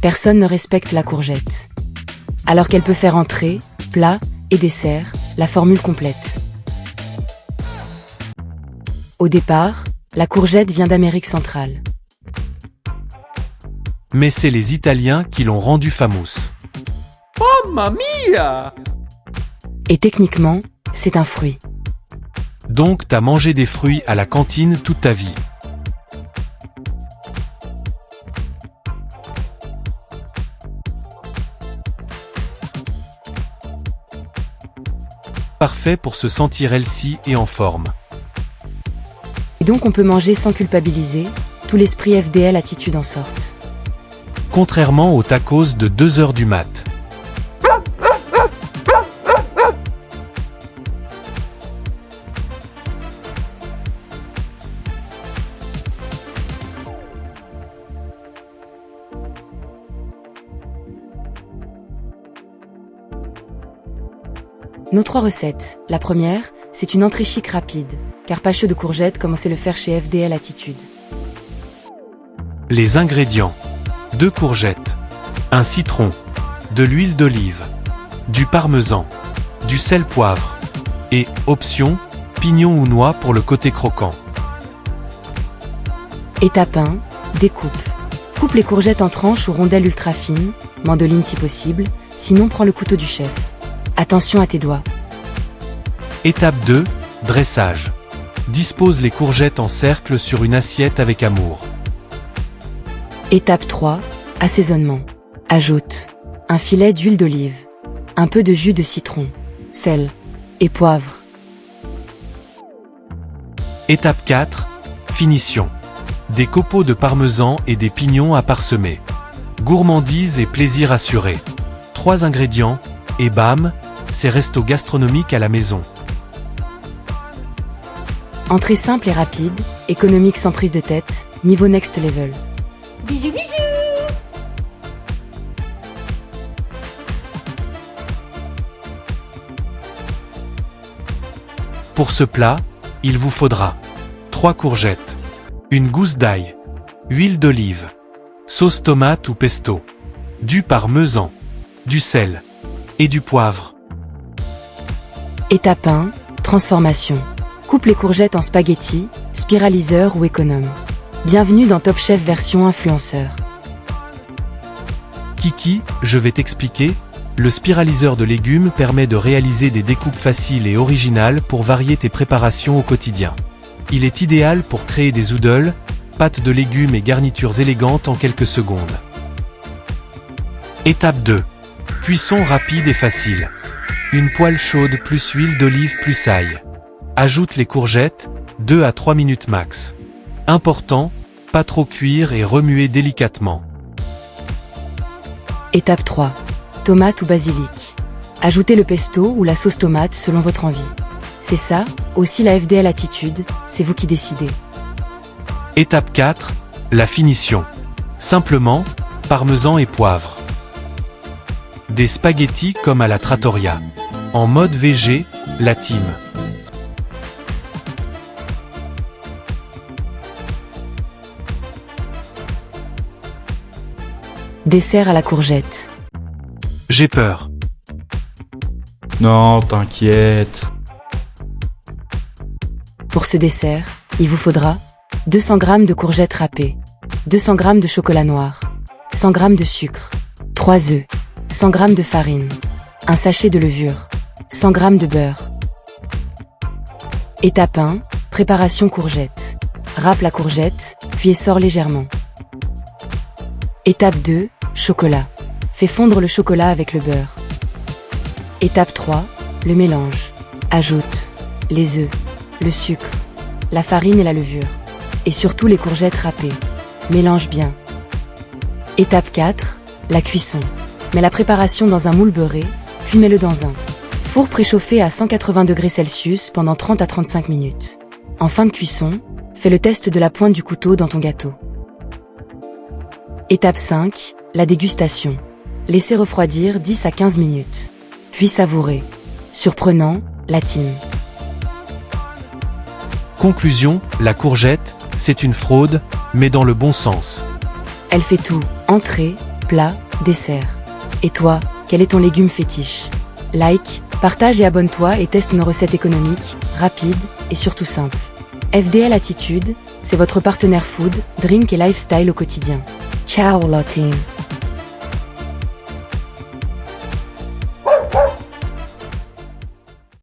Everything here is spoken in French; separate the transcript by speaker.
Speaker 1: personne ne respecte la courgette. Alors qu'elle peut faire entrée, plat et dessert, la formule complète. Au départ, la courgette vient d'Amérique centrale.
Speaker 2: Mais c'est les Italiens qui l'ont rendue famous.
Speaker 3: Mamma mia!
Speaker 1: Et techniquement, c'est un fruit.
Speaker 2: Donc t'as mangé des fruits à la cantine toute ta vie. Parfait pour se sentir healthy et en forme.
Speaker 1: Et donc on peut manger sans culpabiliser, tout l'esprit FDL attitude en sorte.
Speaker 2: Contrairement aux tacos de 2h du mat.
Speaker 1: Nos 3 recettes. La première, c'est une entrée chic rapide, carpaccio de courgettes comme on sait le faire chez FDL Attitude.
Speaker 2: Les ingrédients. 2 courgettes, un citron, de l'huile d'olive, du parmesan, du sel poivre et, option, pignon ou noix pour le côté croquant.
Speaker 1: Étape 1, découpe. Coupe les courgettes en tranches ou rondelles ultra fines, mandoline si possible, sinon prends le couteau du chef. Attention à tes doigts.
Speaker 2: Étape 2, dressage. Dispose les courgettes en cercle sur une assiette avec amour.
Speaker 1: Étape 3, assaisonnement. Ajoute un filet d'huile d'olive, un peu de jus de citron, sel et poivre.
Speaker 2: Étape 4, finition. Des copeaux de parmesan et des pignons à parsemer. Gourmandise et plaisir assuré. 3 ingrédients, et bam, c'est resto gastronomique à la maison.
Speaker 1: Entrée simple et rapide, économique sans prise de tête, niveau next level.
Speaker 4: Bisous bisous!
Speaker 2: Pour ce plat, il vous faudra 3 courgettes, une gousse d'ail, huile d'olive, sauce tomate ou pesto, du parmesan, du sel et du poivre.
Speaker 1: Étape 1, transformation. Coupe les courgettes en spaghettis, spiraliseur ou économe. Bienvenue dans Top Chef version influenceur.
Speaker 2: Kiki, je vais t'expliquer. Le spiraliseur de légumes permet de réaliser des découpes faciles et originales pour varier tes préparations au quotidien. Il est idéal pour créer des oodles, pâtes de légumes et garnitures élégantes en quelques secondes. Étape 2. Cuisson rapide et facile. Une poêle chaude plus huile d'olive plus ail. Ajoute les courgettes, 2 à 3 minutes max. Important, pas trop cuire et remuer délicatement.
Speaker 1: Étape 3. Tomate ou basilic. Ajoutez le pesto ou la sauce tomate selon votre envie. C'est ça, aussi la FDL Attitude, c'est vous qui décidez.
Speaker 2: Étape 4. La finition. Simplement, parmesan et poivre. Des spaghettis comme à la trattoria. En mode VG, la team.
Speaker 1: Dessert à la courgette.
Speaker 2: J'ai peur.
Speaker 3: Non, t'inquiète.
Speaker 1: Pour ce dessert, il vous faudra 200 g de courgettes râpées, 200 g de chocolat noir, 100 g de sucre, 3 œufs, 100 g de farine, un sachet de levure, 100 g de beurre. Étape 1, préparation courgette. Râpe la courgette, puis essore légèrement. Étape 2, chocolat. Fais fondre le chocolat avec le beurre. Étape 3, le mélange. Ajoute les œufs, le sucre, la farine et la levure. Et surtout les courgettes râpées. Mélange bien. Étape 4, la cuisson. Mets la préparation dans un moule beurré, puis mets-le dans un four préchauffé à 180 degrés Celsius pendant 30 à 35 minutes. En fin de cuisson, fais le test de la pointe du couteau dans ton gâteau. Étape 5, la dégustation. Laissez refroidir 10 à 15 minutes. Puis savourer. Surprenant, la team.
Speaker 2: Conclusion, la courgette, c'est une fraude, mais dans le bon sens.
Speaker 1: Elle fait tout, entrée, plat, dessert. Et toi, quel est ton légume fétiche? Like, partage et abonne-toi et teste nos recettes économiques, rapides et surtout simples. FDL Attitude, c'est votre partenaire food, drink et lifestyle au quotidien. Ciao la team!